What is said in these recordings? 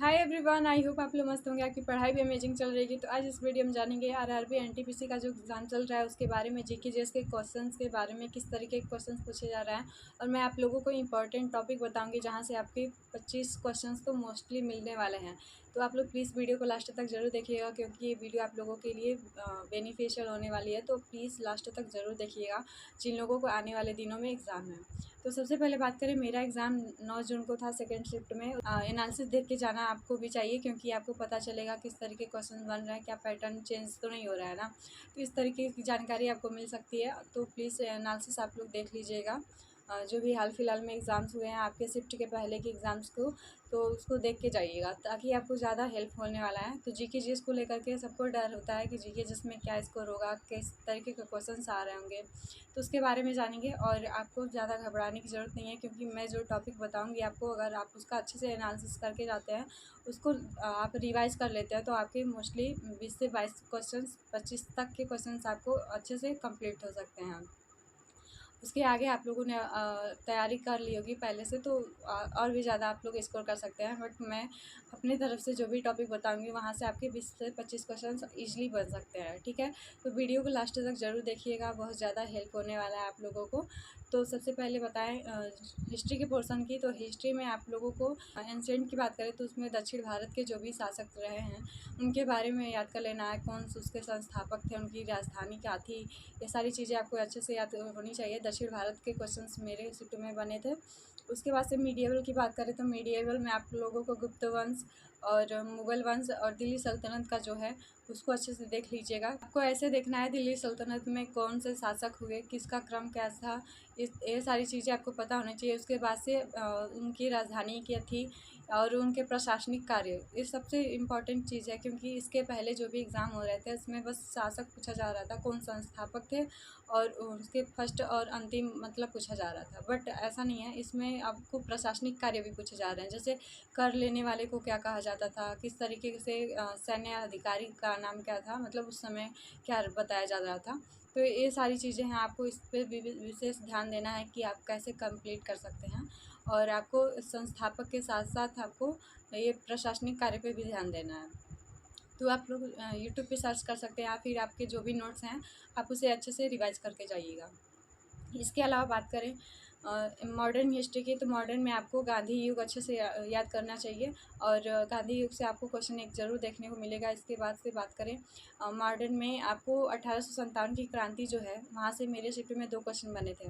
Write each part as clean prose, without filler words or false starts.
Hi everyone, I hope आप लोग मस्त होंगे। आपकी पढ़ाई भी अमेजिंग चल रही है। तो आज इस वीडियो में जानेंगे आरआरबी एनटीपीसी का जो एग्ज़ाम चल रहा है उसके बारे में, जीके जीएस के क्वेश्चंस के बारे में, किस तरीके के क्वेश्चंस पूछे जा रहा है। और मैं आप लोगों को इंपॉर्टेंट टॉपिक बताऊंगी जहां से आपके 25 क्वेश्चंस तो मोस्टली मिलने वाले हैं। तो आप लोग प्लीज़ वीडियो को लास्ट तक ज़रूर देखिएगा, क्योंकि ये वीडियो आप लोगों के लिए बेनिफिशियल होने वाली है। तो प्लीज़ लास्ट तक ज़रूर देखिएगा जिन लोगों को आने वाले दिनों में एग्ज़ाम है। तो सबसे पहले बात करें, मेरा एग्ज़ाम 9 जून को था, सेकेंड शिफ्ट में। एनालिसिस देख के जाना आपको भी चाहिए, क्योंकि आपको पता चलेगा किस तरीके क्वेश्चन बन रहे हैं, क्या पैटर्न चेंज तो नहीं हो रहा है ना। तो इस तरीके की जानकारी आपको मिल सकती है। तो प्लीज़ एनालिसिस आप लोग देख लीजिएगा। जो भी हाल फिलहाल में एग्ज़ाम्स हुए हैं आपके शिफ्ट के पहले के एग्ज़ाम्स को, तो उसको देख के जाइएगा, ताकि आपको ज़्यादा हेल्प होने वाला है। तो जीके जीएस को लेकर के सबको डर होता है कि जीके जीएस में क्या स्कोर होगा, किस तरीके के क्वेश्चंस आ रहे होंगे। तो उसके बारे में जानेंगे, और आपको ज़्यादा घबराने की ज़रूरत नहीं है, क्योंकि मैं जो टॉपिक बताऊंगी आपको, अगर आप उसका अच्छे से एनालिसिस करके जाते हैं, उसको आप रिवाइज़ कर लेते हैं, तो आपके मोस्टली 20 से 22 क्वेश्चंस, 25 तक के क्वेश्चंस आपको अच्छे से कंप्लीट हो सकते हैं। उसके आगे आप लोगों ने तैयारी कर ली होगी पहले से, तो और भी ज़्यादा आप लोग स्कोर कर सकते हैं। बट मैं अपनी तरफ से जो भी टॉपिक बताऊंगी वहाँ से आपके 20 से 25 क्वेश्चन ईजिली बन सकते हैं। ठीक है, तो वीडियो को लास्ट तक ज़रूर देखिएगा, बहुत ज़्यादा हेल्प होने वाला है आप लोगों को। तो सबसे पहले बताएं हिस्ट्री के पोर्शन की। तो हिस्ट्री में आप लोगों को एंशिएंट की बात करें तो उसमें दक्षिण भारत के जो भी शासक रहे हैं उनके बारे में याद कर लेना है। कौन से उसके संस्थापक थे, उनकी राजधानी क्या थी, ये सारी चीज़ें आपको अच्छे से याद होनी चाहिए। दक्षिण भारत के क्वेश्चंस मेरे शिफ्ट में बने थे। उसके बाद से मीडिएवल की बात करें तो मीडिएवल में आप लोगों को गुप्त वंश और मुग़ल वंश और दिल्ली सल्तनत का जो है उसको अच्छे से देख लीजिएगा। आपको ऐसे देखना है दिल्ली सल्तनत में कौन से शासक हुए, किसका क्रम क्या था, ये सारी चीज़ें आपको पता होनी चाहिए। उसके बाद से उनकी राजधानी क्या थी और उनके प्रशासनिक कार्य, ये सबसे इम्पॉर्टेंट चीज़ है, क्योंकि इसके पहले जो भी एग्ज़ाम हो रहे थे उसमें बस शासक पूछा जा रहा था, कौन संस्थापक थे और उसके फर्स्ट और अंतिम मतलब पूछा जा रहा था। बट ऐसा नहीं है, इसमें आपको प्रशासनिक कार्य भी पूछे जा रहे हैं। जैसे कर लेने वाले को क्या कहा जाता था, किस तरीके से सैन्य अधिकारी का नाम क्या था, मतलब उस समय क्या बताया जा रहा था। तो ये सारी चीज़ें हैं, आपको इस पर विशेष ध्यान देना है कि आप कैसे कंप्लीट कर सकते हैं। और आपको संस्थापक के साथ साथ आपको ये प्रशासनिक कार्य पे भी ध्यान देना है। तो आप लोग यूट्यूब पे सर्च कर सकते हैं, या फिर आपके जो भी नोट्स हैं आप उसे अच्छे से रिवाइज करके जाइएगा। इसके अलावा बात करें मॉडर्न हिस्ट्री की, तो मॉडर्न में आपको गांधी युग अच्छे से याद करना चाहिए, और गांधी युग से आपको क्वेश्चन एक ज़रूर देखने को मिलेगा। इसके बाद से बात करें मॉडर्न में, आपको 1857 की क्रांति जो है वहाँ से मेरे शिफ्ट में 2 क्वेश्चन बने थे।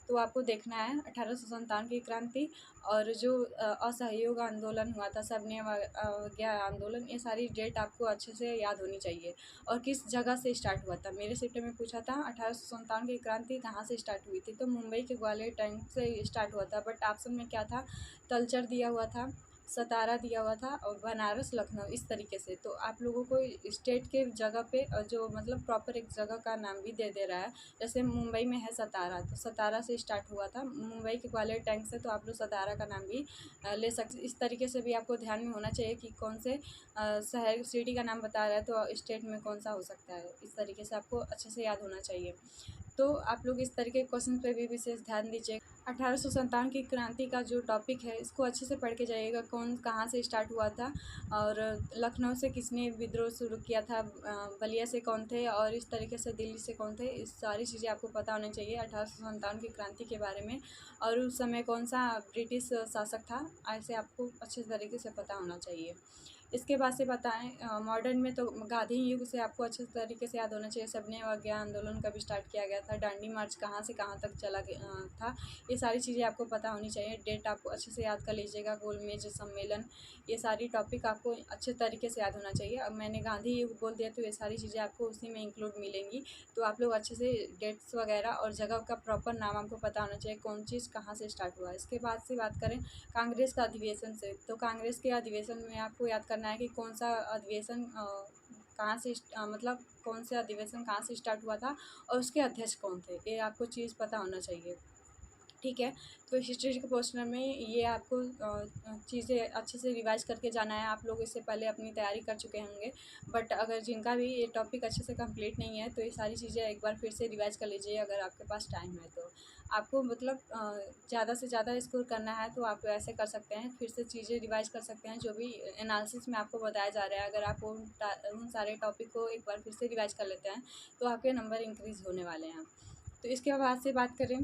तो आपको देखना है 1857 की क्रांति और जो असहयोग आंदोलन हुआ था, सबने अवज्ञा आंदोलन, ये सारी डेट आपको अच्छे से याद होनी चाहिए। और किस जगह से स्टार्ट हुआ था, मेरे शिफ्ट में पूछा था 1857 की क्रांति कहाँ से स्टार्ट हुई थी, तो मुंबई के ग्वालियर टैंक से स्टार्ट हुआ था। बट ऑप्शन में क्या था, तलचर दिया हुआ था, सतारा दिया हुआ था और बनारस लखनऊ, इस तरीके से। तो आप लोगों को स्टेट के जगह पे जो मतलब प्रॉपर एक जगह का नाम भी दे दे रहा है। जैसे मुंबई में है सतारा, तो सतारा से स्टार्ट हुआ था, मुंबई के ग्वालियर टैंक से, तो आप लोग सतारा का नाम भी ले सकते। इस तरीके से भी आपको ध्यान में होना चाहिए कि कौन से शहर सिटी का नाम बता रहा है, तो स्टेट में कौन सा हो सकता है। इस तरीके से आपको अच्छे से याद होना चाहिए। तो आप लोग इस तरीके के क्वेश्चन पे भी विशेष ध्यान दीजिए। 1857 की क्रांति का जो टॉपिक है इसको अच्छे से पढ़ के जाइएगा, कौन कहाँ से स्टार्ट हुआ था और लखनऊ से किसने विद्रोह शुरू किया था, बलिया से कौन थे, और इस तरीके से दिल्ली से कौन थे। इस सारी चीज़ें आपको पता होनी चाहिए 1857 की क्रांति के बारे में, और उस समय कौन सा ब्रिटिश शासक था, ऐसे आपको अच्छे तरीके से पता होना चाहिए। इसके बाद से बताएं मॉडर्न में, तो गांधी युग से आपको अच्छे तरीके से याद होना चाहिए। सबने अवज्ञा आंदोलन कब स्टार्ट किया गया था, दांडी मार्च कहाँ से कहाँ तक चला था, ये सारी चीज़ें आपको पता होनी चाहिए। डेट आपको अच्छे से याद कर लीजिएगा, गोलमेज सम्मेलन, ये सारी टॉपिक आपको अच्छे तरीके से याद होना चाहिए। अब मैंने गांधी युग बोल दिया तो ये सारी चीज़ें आपको उसी में इंक्लूड मिलेंगी। तो आप लोग अच्छे से डेट्स वगैरह और जगह का प्रॉपर नाम आपको पता होना चाहिए, कौन चीज़ कहाँ से स्टार्ट हुआ है। इसके बाद से बात करें कांग्रेस का अधिवेशन से, तो कांग्रेस के अधिवेशन में आपको याद करना है कि कौन सा अधिवेशन कहाँ से मतलब कौन से अधिवेशन कहाँ से स्टार्ट हुआ था और उसके अध्यक्ष कौन थे, ये आपको चीज़ पता होना चाहिए। ठीक है, तो हिस्ट्री के पोर्शन में ये आपको चीज़ें अच्छे से रिवाइज करके जाना है। आप लोग इससे पहले अपनी तैयारी कर चुके होंगे, बट अगर जिनका भी ये टॉपिक अच्छे से कंप्लीट नहीं है तो ये सारी चीज़ें एक बार फिर से रिवाइज कर लीजिए, अगर आपके पास टाइम है तो। आपको मतलब ज़्यादा से ज़्यादा स्कोर करना है तो आप ऐसे कर सकते हैं, फिर से चीज़ें रिवाइज़ कर सकते हैं जो भी एनालिसिस में आपको बताया जा रहा है। अगर आप उन सारे टॉपिक को एक बार फिर से रिवाइज़ कर लेते हैं तो आपके नंबर इंक्रीज़ होने वाले हैं। तो इसके बाद से बात करें,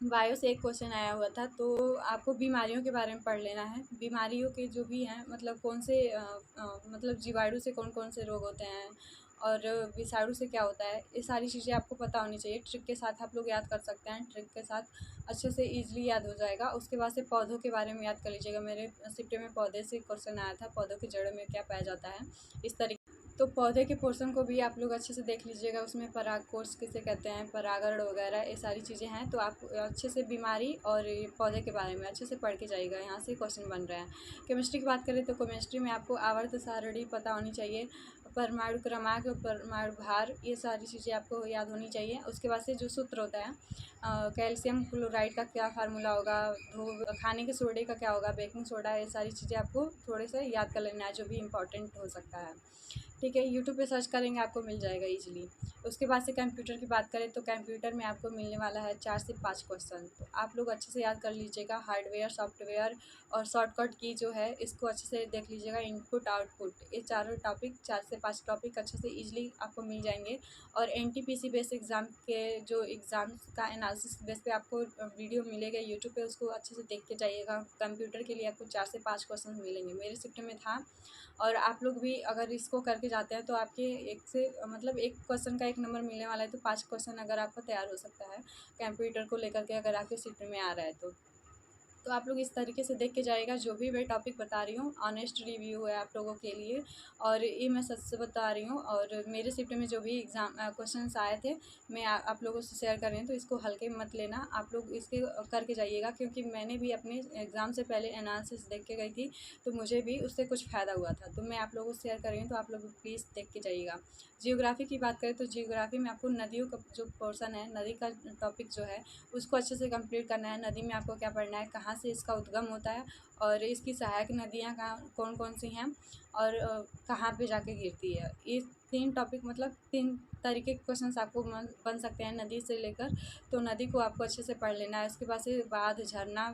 बायो से एक क्वेश्चन आया हुआ था, तो आपको बीमारियों के बारे में पढ़ लेना है। बीमारियों के जो भी हैं मतलब कौन से मतलब जीवाणु से कौन कौन से रोग होते हैं और विषाणु से क्या होता है, ये सारी चीज़ें आपको पता होनी चाहिए। ट्रिक के साथ आप लोग याद कर सकते हैं, ट्रिक के साथ अच्छे से ईज़िली याद हो जाएगा। उसके बाद से पौधों के बारे में याद कर लीजिएगा। मेरे शिफ्ट में पौधे से क्वेश्चन आया था, पौधों की जड़ों में क्या पाया जाता है, इस तरीके। तो पौधे के पोर्शन को भी आप लोग अच्छे से देख लीजिएगा। उसमें पराग कोष किसे कहते हैं, परागण वगैरह ये सारी चीज़ें हैं। तो आप अच्छे से बीमारी और ये पौधे के बारे में अच्छे से पढ़ के जाइएगा, यहाँ से क्वेश्चन बन रहा है। केमिस्ट्री की बात करें तो केमिस्ट्री में आपको आवर्त सारणी पता होनी चाहिए, परमाणु क्रमांक, परमाणु भार, ये सारी चीज़ें आपको याद होनी चाहिए। उसके बाद से जो सूत्र होता है कैल्शियम क्लोराइड का क्या फार्मूला होगा, खाने के सोडे का क्या होगा, बेकिंग सोडा, ये सारी चीज़ें आपको थोड़े से याद कर लेना है जो भी इम्पोर्टेंट हो सकता है। ठीक है, यूट्यूब पे सर्च करेंगे आपको मिल जाएगा ईजिली। उसके बाद से कंप्यूटर की बात करें तो कंप्यूटर में आपको मिलने वाला है 4 से 5 क्वेश्चन, तो आप लोग अच्छे से याद कर लीजिएगा। हार्डवेयर, सॉफ्टवेयर और शॉर्टकट की जो है इसको अच्छे से देख लीजिएगा। इनपुट आउटपुट, ये चारों टॉपिक 4 से 5 टॉपिक अच्छे से ईजिली आपको मिल जाएंगे। और एनटीपीसी बेस एग्ज़ाम के जो एग्ज़ाम्स का एनालिसिस बेस पे आपको वीडियो मिलेगा यूट्यूब पे, उसको अच्छे से देख के जाइएगा। कंप्यूटर के लिए आपको 4 से 5 क्वेश्चन मिलेंगे, मेरे शिफ्ट में था। और आप लोग भी अगर इसको करके जाते हैं तो आपके एक से मतलब एक क्वेश्चन का 1 नंबर मिलने वाला है, तो 5 क्वेश्चन अगर आपका तैयार हो सकता है कंप्यूटर को लेकर के, अगर आपके शिफ्ट में आ रहा है तो आप लोग इस तरीके से देख के जाइएगा। जो भी मैं टॉपिक बता रही हूँ ऑनेस्ट रिव्यू है आप लोगों के लिए, और ये मैं सच से बता रही हूँ। और मेरे शिफ्ट में जो भी एग्ज़ाम क्वेश्चंस आए थे मैं आप लोगों से शेयर कर रही हूँ, तो इसको हल्के मत लेना, आप लोग इसके करके जाइएगा। क्योंकि मैंने भी अपने एग्ज़ाम से पहले एनालिसिस देख के गई थी, तो मुझे भी उससे कुछ फ़ायदा हुआ था, तो मैं आप लोगों से शेयर कर रही हूँ, तो आप लोग प्लीज़ देख के जाइएगा। जियोग्राफी की बात करें तो जियोग्राफी में आपको नदियों का जो पोर्सन है, नदी का टॉपिक जो है उसको अच्छे से कंप्लीट करना है। नदी में आपको क्या पढ़ना है, कहाँ से इसका उद्गम होता है और इसकी सहायक नदियाँ कहाँ कौन कौन सी हैं और कहाँ पे जाके गिरती है। ये 3 टॉपिक मतलब 3 तरीके के क्वेश्चंस आपको बन सकते हैं नदी से लेकर, तो नदी को आपको अच्छे से पढ़ लेना है। उसके बाद से बाँध, झरना,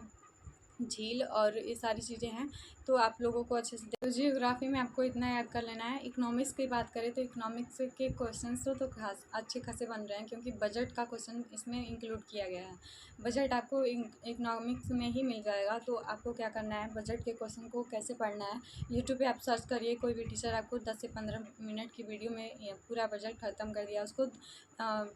झील और ये सारी चीज़ें हैं, तो आप लोगों को अच्छे से तो जियोग्राफी में आपको इतना याद कर लेना है। इकोनॉमिक्स की बात करें तो इकोनॉमिक्स के क्वेश्चंस तो खास अच्छे खासे बन रहे हैं, क्योंकि बजट का क्वेश्चन इसमें इंक्लूड किया गया है। बजट आपको इकोनॉमिक्स में ही मिल जाएगा, तो आपको क्या करना है, बजट के क्वेश्चन को कैसे पढ़ना है, यूट्यूब पे आप सर्च करिए। कोई भी टीचर आपको 10 से 15 मिनट की वीडियो में पूरा बजट ख़त्म कर दिया, उसको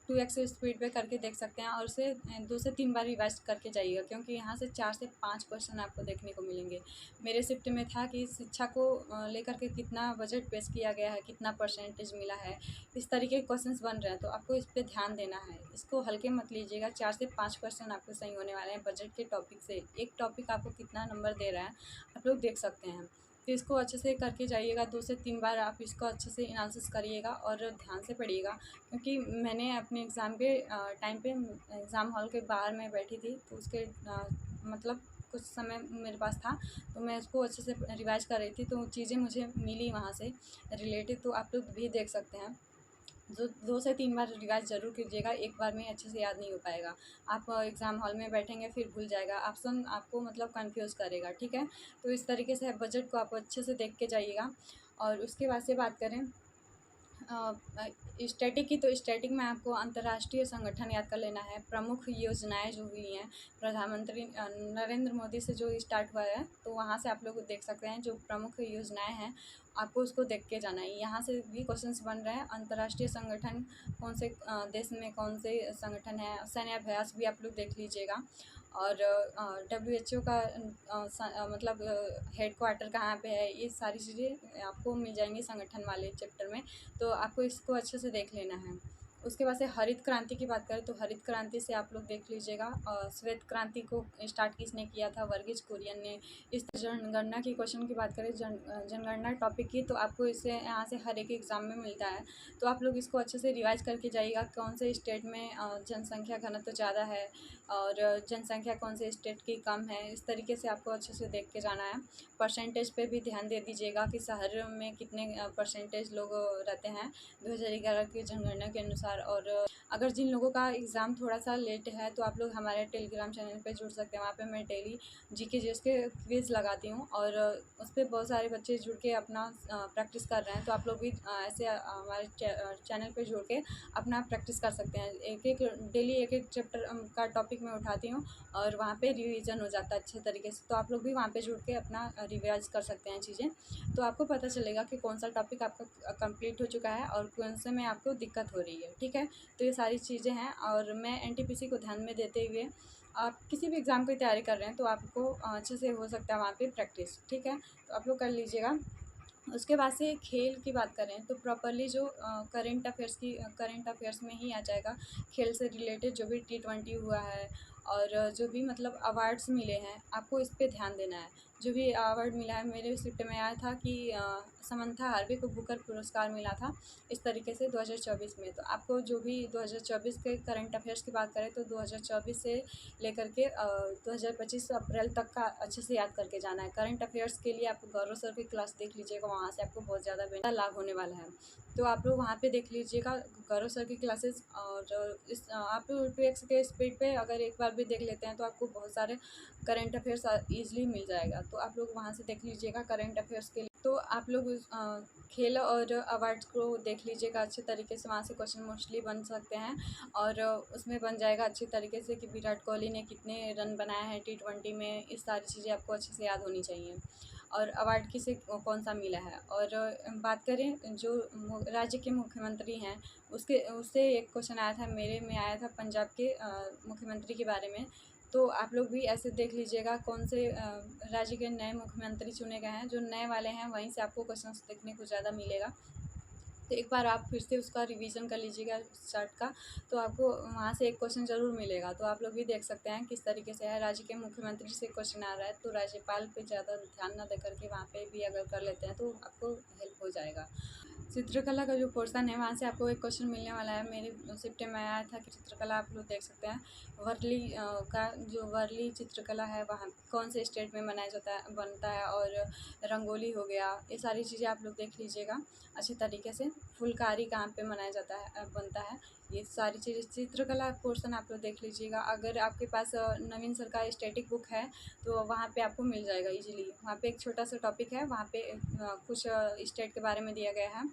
2x स्पीड पे करके देख सकते हैं। और उसे 2 से 3 बार रिवाइज करके जाइएगा, क्योंकि यहाँ से 4 से 5 क्वेश्चन आपको देखने को मिलेंगे। मेरे शिफ्ट में था कि शिक्षा को लेकर के कितना बजट पेश किया गया है, कितना परसेंटेज मिला है, इस तरीके के क्वेश्चंस बन रहे हैं, तो आपको इस पे ध्यान देना है। इसको हल्के मत लीजिएगा। 4 से 5 क्वेश्चन आपको सही होने वाले हैं बजट के टॉपिक से। एक टॉपिक आपको कितना नंबर दे रहा है आप लोग देख सकते हैं, तो इसको अच्छे से करके जाइएगा। 2 से 3 बार आप इसको अच्छे से एनालिसिस करिएगा और ध्यान से पढ़िएगा। क्योंकि मैंने अपने एग्ज़ाम के टाइम पे एग्ज़ाम हॉल के बाहर मैं बैठी थी, तो उसके मतलब कुछ समय मेरे पास था, तो मैं उसको अच्छे से रिवाइज़ कर रही थी, तो चीज़ें मुझे मिली वहाँ से रिलेटेड, तो आप लोग भी देख सकते हैं। जो 2 से 3 बार रिवाइज़ ज़रूर कीजिएगा, एक बार में अच्छे से याद नहीं हो पाएगा। आप एग्ज़ाम हॉल में बैठेंगे फिर भूल जाएगा, ऑप्शन आपको मतलब कन्फ्यूज़ करेगा, ठीक है? तो इस तरीके से बजट को आप अच्छे से देख के जाइएगा। और उसके बाद से बात करें स्टैटिक की, तो स्टैटिक में आपको अंतर्राष्ट्रीय संगठन याद कर लेना है। प्रमुख योजनाएं जो हुई हैं प्रधानमंत्री नरेंद्र मोदी से जो स्टार्ट हुआ है, तो वहाँ से आप लोग देख सकते हैं जो प्रमुख योजनाएं हैं, आपको उसको देख के जाना है। यहाँ से भी क्वेश्चंस बन रहे हैं। अंतर्राष्ट्रीय संगठन कौन से देश में कौन से संगठन है, सैन्य अभ्यास भी आप लोग देख लीजिएगा। और WHO का मतलब हेड क्वार्टर कहाँ पे है, ये सारी चीज़ें आपको मिल जाएंगी संगठन वाले चैप्टर में, तो आपको इसको अच्छे से देख लेना है। उसके बाद से हरित क्रांति की बात करें तो हरित क्रांति से आप लोग देख लीजिएगा। श्वेत क्रांति को स्टार्ट किसने किया था, वर्गीज कुरियन ने। इस जनगणना की क्वेश्चन की बात करें, जनगणना टॉपिक की, तो आपको इससे यहाँ से हर एक एग्ज़ाम में मिलता है, तो आप लोग इसको अच्छे से रिवाइज करके जाइएगा। कौन से स्टेट में जनसंख्या घनत्व ज़्यादा है, और जनसंख्या कौन से स्टेट की कम है, इस तरीके से आपको अच्छे से देख के जाना है। परसेंटेज पे भी ध्यान दे दीजिएगा कि शहर में कितने परसेंटेज लोग रहते हैं 2011 की जनगणना के अनुसार। और अगर जिन लोगों का एग्ज़ाम थोड़ा सा लेट है तो आप लोग हमारे टेलीग्राम चैनल पे जुड़ सकते हैं। वहाँ पे मैं डेली जीके जीएस के क्विज़ लगाती हूँ और उस पर बहुत सारे बच्चे जुड़ के अपना प्रैक्टिस कर रहे हैं। तो आप लोग भी ऐसे हमारे चैनल पे जुड़ के अपना प्रैक्टिस कर सकते हैं। एक एक डेली एक एक चैप्टर का टॉपिक मैं उठाती हूँ और वहाँ पे रिवीजन हो जाता है अच्छे तरीके से। तो आप लोग भी वहाँ पे जुड़ के अपना रिवाइज कर सकते हैं चीज़ें। तो आपको पता चलेगा कि कौन सा टॉपिक आपका कंप्लीट हो चुका है और कौन से में आपको दिक्कत हो रही है। ठीक है, तो ये सारी चीज़ें हैं। और मैं एनटीपीसी को ध्यान में देते हुए, आप किसी भी एग्ज़ाम की तैयारी कर रहे हैं तो आपको अच्छे से हो सकता है वहाँ पे प्रैक्टिस। ठीक है, तो आप लोग कर लीजिएगा। उसके बाद से खेल की बात करें तो प्रॉपरली जो करंट अफेयर्स में ही आ जाएगा। खेल से रिलेटेड जो भी T20 हुआ है और जो भी मतलब अवार्ड्स मिले हैं, आपको इस पे ध्यान देना है। जो भी अवार्ड मिला है, मेरे रिसिप्ट में आया था कि समंथा हार्वे को बुकर पुरस्कार मिला था इस तरीके से 2024 में। तो आपको जो भी 2024 के करंट अफेयर्स की बात करें तो 2024 से लेकर के 2025 अप्रैल तक का अच्छे से याद करके जाना है। करंट अफेयर्स के लिए आप गौरव सर की क्लास देख लीजिएगा, वहाँ से आपको बहुत ज़्यादा लाभ होने वाला है। तो आप लोग वहाँ पे देख लीजिएगा गौरव सर की क्लासेस। और इस आप लोग 2x के स्पीड पे अगर एक बार भी देख लेते हैं तो आपको बहुत सारे करंट अफेयर्स ईजिली मिल जाएगा। तो आप लोग वहाँ से देख लीजिएगा करंट अफेयर्स के लिए। तो आप लोग खेल और अवार्ड्स को देख लीजिएगा अच्छे तरीके से, वहाँ से क्वेश्चन मोस्टली बन सकते हैं। और उसमें बन जाएगा अच्छे तरीके से कि विराट कोहली ने कितने रन बनाए हैं T20 में, इस सारी चीज़ें आपको अच्छे से याद होनी चाहिए। और अवार्ड किसे कौन सा मिला है। और बात करें जो राज्य के मुख्यमंत्री हैं, उससे एक क्वेश्चन आया था, मेरे में आया था पंजाब के मुख्यमंत्री के बारे में। तो आप लोग भी ऐसे देख लीजिएगा कौन से राज्य के नए मुख्यमंत्री चुने गए हैं। जो नए वाले हैं वहीं से आपको क्वेश्चंस देखने को ज़्यादा मिलेगा। तो एक बार आप फिर से उसका रिवीजन कर लीजिएगा चार्ट का, तो आपको वहाँ से एक क्वेश्चन ज़रूर मिलेगा। तो आप लोग भी देख सकते हैं किस तरीके से है। राज्य के मुख्यमंत्री से क्वेश्चन आ रहा है तो राज्यपाल पे ज़्यादा ध्यान ना दे करके वहाँ पे भी अगर कर लेते हैं तो आपको हेल्प हो जाएगा। चित्रकला का जो पोर्शन है वहाँ से आपको एक क्वेश्चन मिलने वाला है। मेरे शिफ्ट में आया था कि चित्रकला आप लोग देख सकते हैं। वर्ली का जो वर्ली चित्रकला है वहाँ कौन से स्टेट में मनाया जाता है बनता है। और रंगोली हो गया, ये सारी चीज़ें आप लोग देख लीजिएगा अच्छे तरीके से। फुलकारी कहाँ पे मनाया जाता है बनता है, ये सारी चीज़ें चित्रकला पोर्शन आप लोग देख लीजिएगा। अगर आपके पास नवीन सर का स्टैटिक बुक है तो वहाँ पे आपको मिल जाएगा इजीली। वहाँ पे एक छोटा सा टॉपिक है, वहाँ पे कुछ स्टेट के बारे में दिया गया है,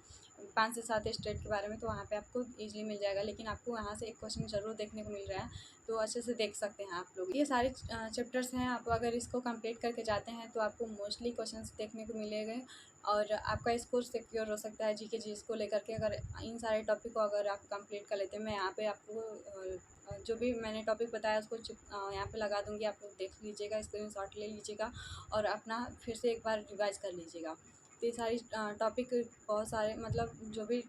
5 से 7 स्टेट के बारे में। तो वहाँ पे आपको इजीली मिल जाएगा, लेकिन आपको वहाँ से एक क्वेश्चन ज़रूर देखने को मिल रहा है, तो अच्छे से देख सकते हैं आप लोग। ये सारे चैप्टर्स हैं, आप अगर इसको कंप्लीट करके जाते हैं तो आपको मोस्टली क्वेश्चंस देखने को मिलेंगे और आपका स्कोर सिक्योर हो सकता है जीके जीएस को लेकर के। अगर इन सारे टॉपिक को अगर आप कंप्लीट कर लेते हैं, मैं यहाँ पे आपको जो भी मैंने टॉपिक बताया उसको यहाँ पे लगा दूँगी, आप लोग देख लीजिएगा, स्क्रीनशॉट ले लीजिएगा और अपना फिर से एक बार रिवाइज कर लीजिएगा। तो ये सारी टॉपिक बहुत सारे मतलब जो भी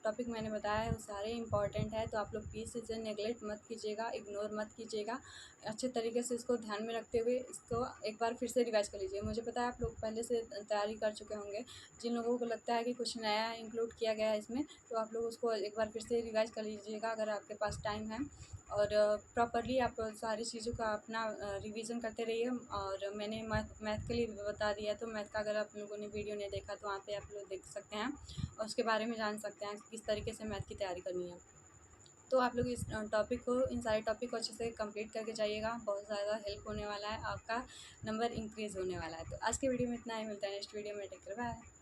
टॉपिक मैंने बताया है वो सारे इंपॉर्टेंट है। तो आप लोग प्लीज़ इसे नेगलेक्ट मत कीजिएगा, इग्नोर मत कीजिएगा। अच्छे तरीके से इसको ध्यान में रखते हुए इसको एक बार फिर से रिवाइज कर लीजिए। मुझे पता है आप लोग पहले से तैयारी कर चुके होंगे। जिन लोगों को लगता है कि कुछ नया इंक्लूड किया गया है इसमें, तो आप लोग उसको एक बार फिर से रिवाइज कर लीजिएगा अगर आपके पास टाइम है। और प्रॉपरली आप सारी चीज़ों का अपना रिवीजन करते रहिए। और मैंने मैथ के लिए भी बता दिया, तो मैथ का अगर आप लोगों ने वीडियो नहीं देखा तो वहाँ पे आप लोग देख सकते हैं और उसके बारे में जान सकते हैं किस तरीके से मैथ की तैयारी करनी है। तो आप लोग इस टॉपिक को, इन सारे टॉपिक को अच्छे से कंप्लीट करके जाइएगा, बहुत ज़्यादा हेल्प होने वाला है, आपका नंबर इंक्रीज़ होने वाला है। तो आज के वीडियो में इतना ही, मिलता है नेक्स्ट वीडियो में। Take care, bye.